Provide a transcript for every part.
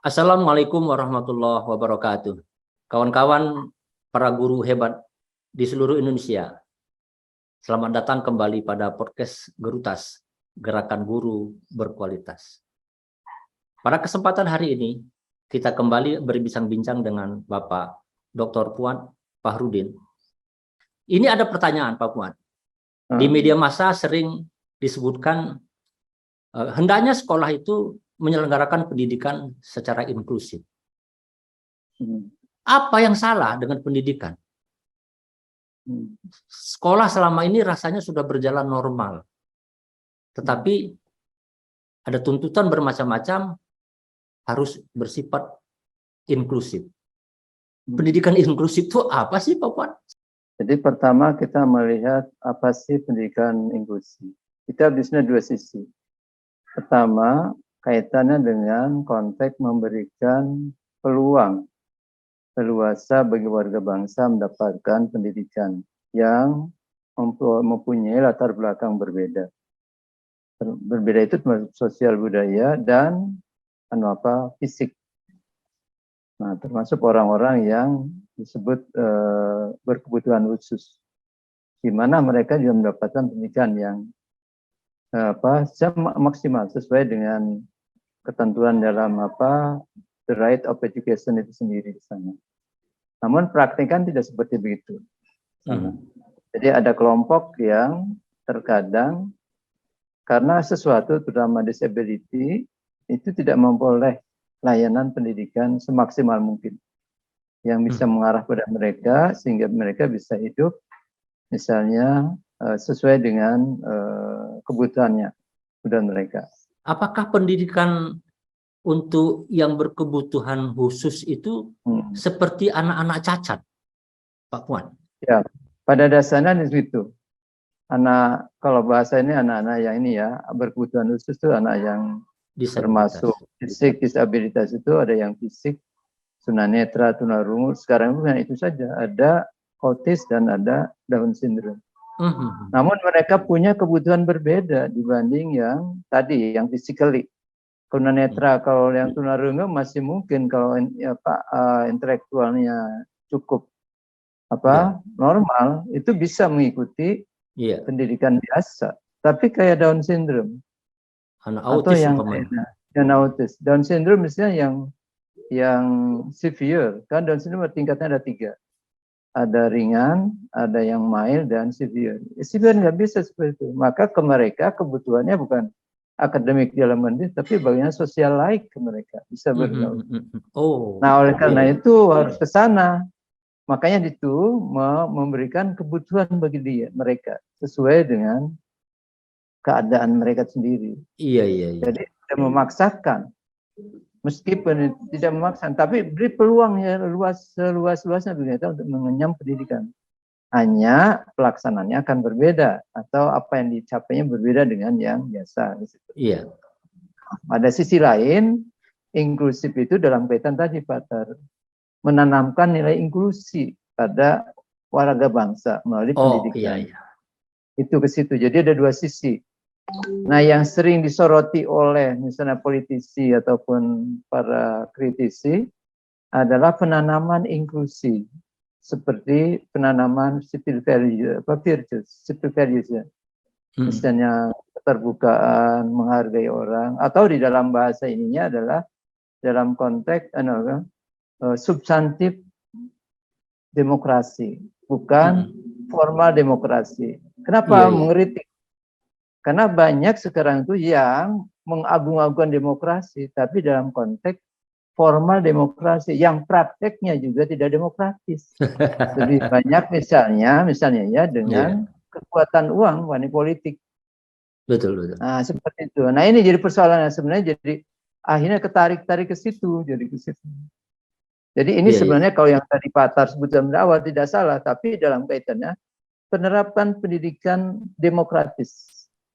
Assalamualaikum warahmatullahi wabarakatuh. Kawan-kawan para guru hebat di seluruh Indonesia, selamat datang kembali pada podcast Gerutas, Gerakan Guru Berkualitas. Pada kesempatan hari ini, kita kembali berbincang-bincang dengan Bapak Dr. Puan Fahrudin. Ini ada pertanyaan Pak Puan. Di media massa sering disebutkan hendaknya sekolah itu menyelenggarakan pendidikan secara inklusif. Apa yang salah dengan pendidikan? Sekolah selama ini rasanya sudah berjalan normal. Tetapi ada tuntutan bermacam-macam harus bersifat inklusif. Pendidikan inklusif itu apa sih Pak Puan? Jadi pertama kita melihat apa sih pendidikan inklusi. Kita bisa dua sisi. Pertama, kaitannya dengan konteks memberikan peluang leluasa bagi warga bangsa mendapatkan pendidikan yang mempunyai latar belakang berbeda. Berbeda itu termasuk sosial budaya dan fisik. Nah, termasuk orang-orang yang disebut berkebutuhan khusus, di mana mereka juga mendapatkan pendidikan yang maksimal sesuai dengan ketentuan dalam the right of education itu sendiri di sana. Namun praktik kan tidak seperti begitu. Jadi ada kelompok yang terkadang karena sesuatu terutama disability itu tidak memperoleh layanan pendidikan semaksimal mungkin yang bisa mengarah pada mereka sehingga mereka bisa hidup misalnya sesuai dengan kebutuhan mereka. Apakah pendidikan untuk yang berkebutuhan khusus itu seperti anak-anak cacat, Pak Puan? Ya, pada dasarnya itu. Kalau bahasa ini anak-anak yang ini ya, berkebutuhan khusus itu anak yang termasuk fisik, disabilitas itu ada yang fisik, tunanetra, tunarungu. Sekarang bukan itu saja, ada autis dan ada Down syndrome. Namun mereka punya kebutuhan berbeda dibanding yang tadi, yang physically. Tunanetra, kalau yang tunarungu masih mungkin kalau intelektualnya cukup normal, itu bisa mengikuti pendidikan biasa. Tapi kayak Down syndrome atau yang autis. Down syndrome misalnya yang severe, kan Down syndrome tingkatnya ada 3. Ada ringan, ada yang mild, dan severe. Severe nggak bisa seperti itu. Maka ke mereka kebutuhannya bukan akademik dalam pendidikan, tapi bagian sosial like ke mereka. Bisa bergaul. Nah, oleh karena itu harus ke sana. Makanya itu memberikan kebutuhan bagi mereka sesuai dengan keadaan mereka sendiri. Iya. Jadi tidak memaksakan. Meskipun tidak memaksa, tapi beri peluang ya seluas-luasnya mereka untuk mengenyam pendidikan. Hanya pelaksananya akan berbeda atau apa yang dicapainya berbeda dengan yang biasa. Iya. Pada sisi lain, inklusif itu dalam kaitan tadi Pak Tar, menanamkan nilai inklusi pada warga bangsa melalui pendidikan. Iya. Itu ke situ. Jadi ada dua sisi. Nah, yang sering disoroti oleh misalnya politisi ataupun para kritisi adalah penanaman inklusi, seperti penanaman civil values ya. Misalnya keterbukaan, menghargai orang, atau di dalam bahasa ininya adalah dalam konteks substantif demokrasi, bukan formal demokrasi. Kenapa mengkritik? Karena banyak sekarang itu yang mengagung-agungkan demokrasi, tapi dalam konteks formal demokrasi, yang prakteknya juga tidak demokratis. Lebih banyak misalnya ya dengan kekuatan uang, money politik. Betul. Nah, seperti itu. Nah, ini jadi persoalannya sebenarnya jadi akhirnya ketarik-tarik ke situ, jadi ke situ. Jadi ini sebenarnya kalau yang tadi Pak Tar sebutkan di awal tidak salah, tapi dalam kaitannya penerapan pendidikan demokratis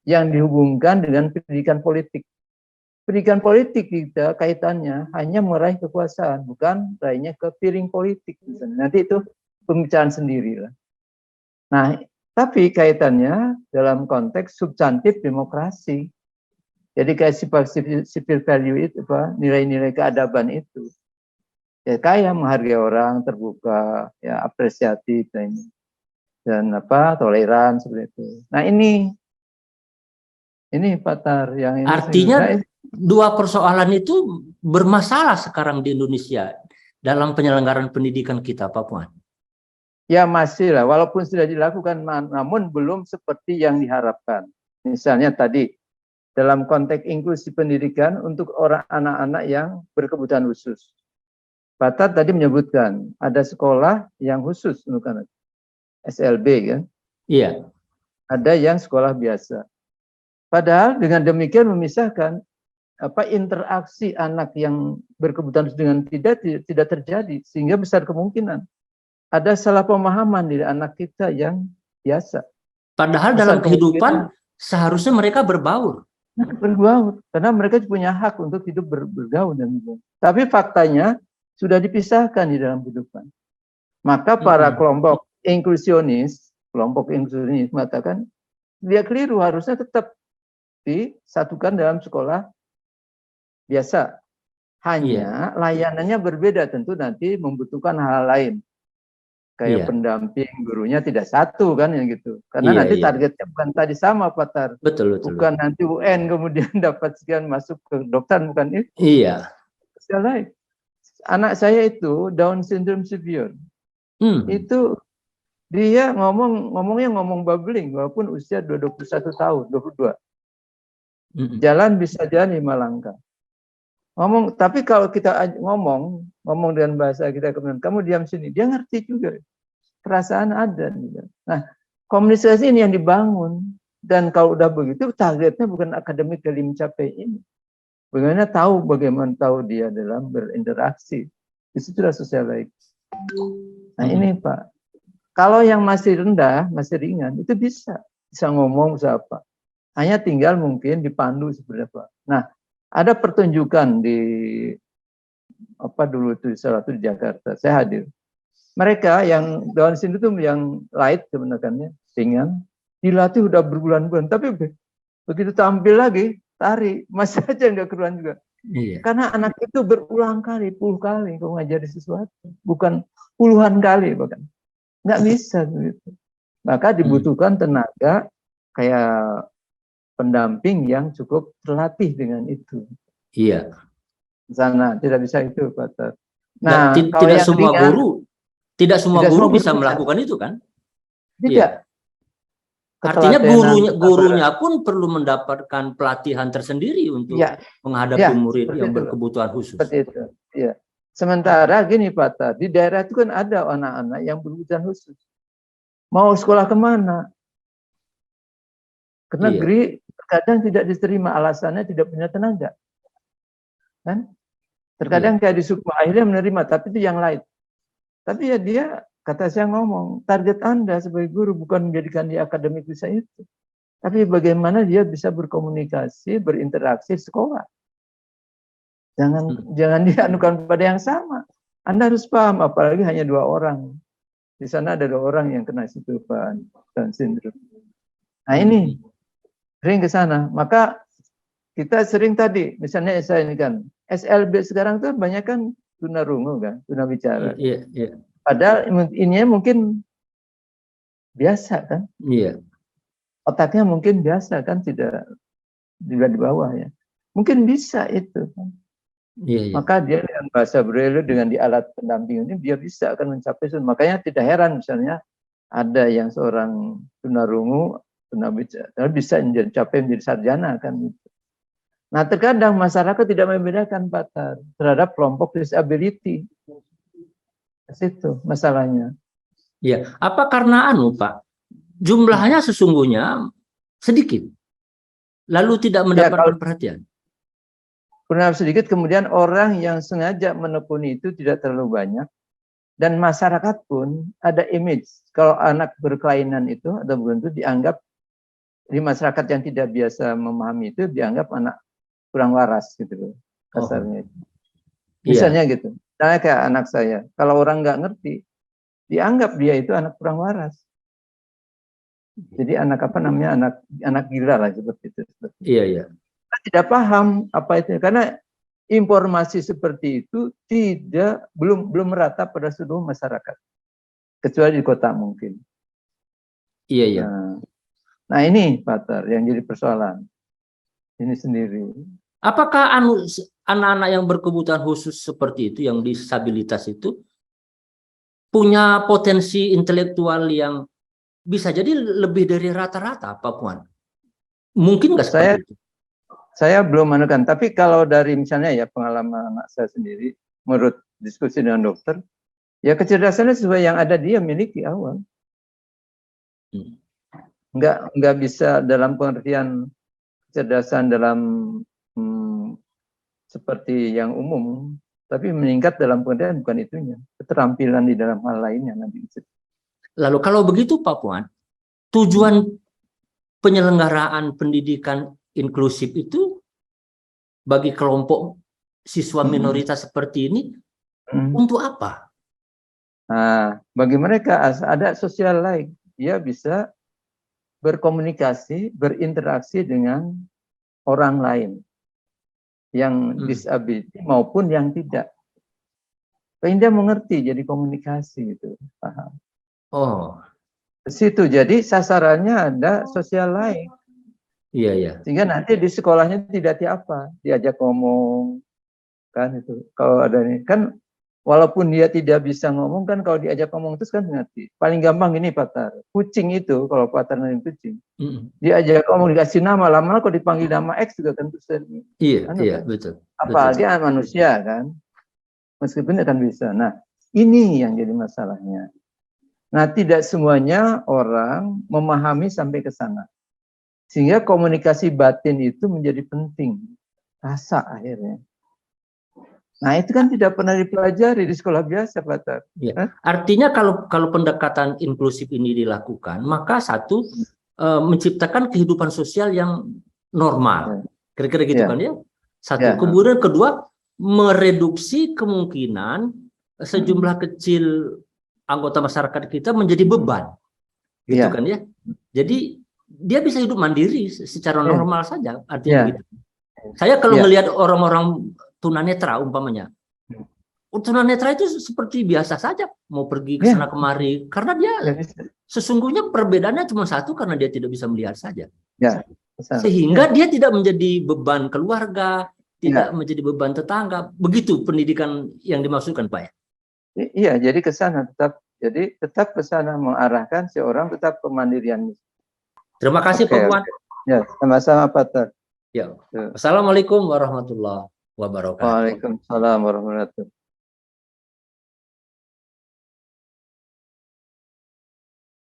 yang dihubungkan dengan pendidikan politik. Pendidikan politik kita kaitannya hanya meraih kekuasaan, bukan raihnya ke piring politik. Nanti itu pembicaraan sendiri lah. Nah, tapi kaitannya dalam konteks substantif demokrasi. Jadi kayak civil value itu, nilai-nilai keadaban itu. Ya kayak menghargai orang, terbuka, ya apresiatif dan toleran seperti itu. Nah ini Pak Tar yang ini. Artinya dua persoalan itu bermasalah sekarang di Indonesia dalam penyelenggaraan pendidikan kita, Pak Puan. Ya masih lah, walaupun sudah dilakukan, namun belum seperti yang diharapkan. Misalnya tadi, dalam konteks inklusi pendidikan untuk anak-anak yang berkebutuhan khusus. Pak Tar tadi menyebutkan, ada sekolah yang khusus untuk anak, SLB kan? Iya. Ada yang sekolah biasa. Padahal dengan demikian memisahkan interaksi anak yang berkebutuhan dengan tidak terjadi, sehingga besar kemungkinan ada salah pemahaman di anak kita yang biasa. Padahal dalam kehidupan seharusnya mereka berbaur. Bergaul, karena mereka punya hak untuk hidup bergaul dan bergaul. Tapi faktanya sudah dipisahkan di dalam kehidupan. Maka para kelompok inklusionis mengatakan dia keliru, harusnya tetap disatukan dalam sekolah biasa. Hanya layanannya berbeda, tentu nanti membutuhkan hal lain. Kayak pendamping gurunya tidak satu kan yang gitu. Karena nanti targetnya bukan tadi sama Pak Tar. Betul. Bukan nanti UN kemudian dapat sekian masuk ke dokter, bukan itu. Iya. Lain. Anak saya itu Down syndrome severe. Itu dia ngomongnya babbling walaupun usia 21 tahun, 22. Jalan bisa jalan 5 langkah. Tapi kalau kita ngomong dengan bahasa kita, kemudian kamu diam sini, dia ngerti juga. Perasaan ada. Nah, komunikasi ini yang dibangun. Dan kalau udah begitu, targetnya bukan akademik dari mencapai ini. Bagaimana tahu dia dalam berinteraksi. Disitulah socialize. Nah ini Pak. Kalau yang masih rendah, masih ringan, itu bisa ngomong, bisa apa. Hanya tinggal mungkin dipandu seperti apa. Nah, ada pertunjukan di dulu itu salah satu di Jakarta. Saya hadir. Mereka yang Down syndrome itu yang light sebenarnya, ringan, dilatih udah berbulan-bulan, tapi begitu tampil lagi, tarik, masih aja nggak keruan juga. Iya. Karena anak itu berulang kali, 10 kali kalau ngajari sesuatu, bukan puluhan kali bahkan. Nggak bisa begitu. Maka dibutuhkan tenaga kayak pendamping yang cukup terlatih dengan itu. Iya. Sana tidak bisa itu, Pak. Nah, tidak semua guru bisa melakukan itu kan? Tidak. Iya. Artinya gurunya pun perlu mendapatkan pelatihan tersendiri untuk menghadapi murid yang berkebutuhan khusus. Seperti itu. Ya. Sementara gini Pak, di daerah itu kan ada anak-anak yang berkebutuhan khusus. Mau sekolah kemana? Ke negeri kadang tidak diterima, alasannya tidak punya tenaga. Kan? Terkadang kayak di Sukma akhirnya menerima, tapi itu yang lain. Tapi ya dia, kata saya ngomong, target Anda sebagai guru bukan menjadikan dia akademik bisa itu. Tapi bagaimana dia bisa berkomunikasi, berinteraksi di sekolah. Jangan dianukan pada yang sama. Anda harus paham, apalagi hanya 2 orang. Di sana ada 2 orang yang kena situ Pak Down syndrome. Nah ini sering ke sana. Maka kita sering tadi, misalnya saya ini kan, SLB sekarang tuh banyak kan tunarungu kan, tunawicara. Iya. Padahal ini mungkin biasa kan. Iya. Otaknya mungkin biasa kan, tidak juga di bawah ya. Mungkin bisa itu. Iya. Maka dia dengan bahasa Braille, dengan di alat pendamping ini, dia bisa akan mencapai. Makanya tidak heran misalnya ada yang seorang tunarungu, tunawicara bisa mencapai menjadi sarjana kan. Nah terkadang masyarakat tidak membedakan Pak terhadap kelompok disability. Itu masalahnya. Ya, apa karena Pak? Jumlahnya sesungguhnya sedikit. Lalu tidak mendapatkan perhatian. Karena sedikit, kemudian orang yang sengaja menekuni itu tidak terlalu banyak. Dan masyarakat pun ada image. Kalau anak berkelainan itu atau begitu dianggap di masyarakat yang tidak biasa memahami itu dianggap anak kurang waras gitu loh kasarnya. Misalnya gitu. Misalnya kayak anak saya, kalau orang nggak ngerti, dianggap dia itu anak kurang waras. Jadi anak anak gila lah seperti itu. Iya. tidak paham apa itu, karena informasi seperti itu belum merata pada seluruh masyarakat, kecuali di kota mungkin. Iya, iya. Nah ini Pak Tar, yang jadi persoalan ini sendiri. Apakah anak-anak yang berkebutuhan khusus seperti itu, yang disabilitas itu, punya potensi intelektual yang bisa jadi lebih dari rata-rata, Pak Puan? Mungkin nggak seperti itu? Saya belum menekan, tapi kalau dari misalnya ya pengalaman anak saya sendiri, menurut diskusi dengan dokter, ya kecerdasannya sesuai yang ada dia miliki awal. Nggak bisa dalam pengertian kecerdasan dalam seperti yang umum, tapi meningkat dalam pengertian bukan itunya, keterampilan di dalam hal lainnya nanti. Lalu kalau begitu Pak Puan, tujuan penyelenggaraan pendidikan inklusif itu bagi kelompok siswa minoritas seperti ini untuk apa? Nah, bagi mereka ada social life, dia bisa berkomunikasi, berinteraksi dengan orang lain yang disability maupun yang tidak. Dia mengerti, jadi komunikasi gitu, paham. Oh, ke situ. Jadi sasarannya ada social life. Iya, iya. Sehingga nanti di sekolahnya tidak diajak ngomong, kan itu. Kalau ada ini kan, walaupun dia tidak bisa ngomong kan, kalau diajak ngomong terus kan ngerti. Paling gampang ini Pak Tar, kucing itu, kalau Pak Tar nanti kucing, diajak ngomong, dikasih nama, lama-lama kalau dipanggil nama X juga kan terus. Iya, iya, kan? Betul. Apalagi manusia kan, meskipun akan bisa. Nah, ini yang jadi masalahnya. Nah, tidak semuanya orang memahami sampai ke sana. Sehingga komunikasi batin itu menjadi penting. Rasa akhirnya. Nah, itu kan tidak pernah dipelajari di sekolah biasa, Pak Tar. Ya. Artinya kalau pendekatan inklusif ini dilakukan, maka satu, menciptakan kehidupan sosial yang normal. Kira-kira gitu kan ya? Satu. Kemudian kedua, mereduksi kemungkinan sejumlah kecil anggota masyarakat kita menjadi beban. Gitu kan ya? Jadi dia bisa hidup mandiri secara normal saja, artinya begitu. Saya kalau melihat orang-orang tunanetra umpamanya, tunanetra itu seperti biasa saja mau pergi ke sana kemari, karena dia sesungguhnya perbedaannya cuma satu, karena dia tidak bisa melihat saja. Sehingga dia tidak menjadi beban keluarga, tidak menjadi beban tetangga. Begitu pendidikan yang dimaksudkan, Pak ya? Iya, jadi ke sana tetap ke sana, mengarahkan seorang tetap kemandirian. Terima kasih Pak Puan. Ya, sama-sama Pak Tar. Ya. Assalamualaikum warahmatullahi wabarakatuh. Waalaikumsalam warahmatullahi wabarakatuh.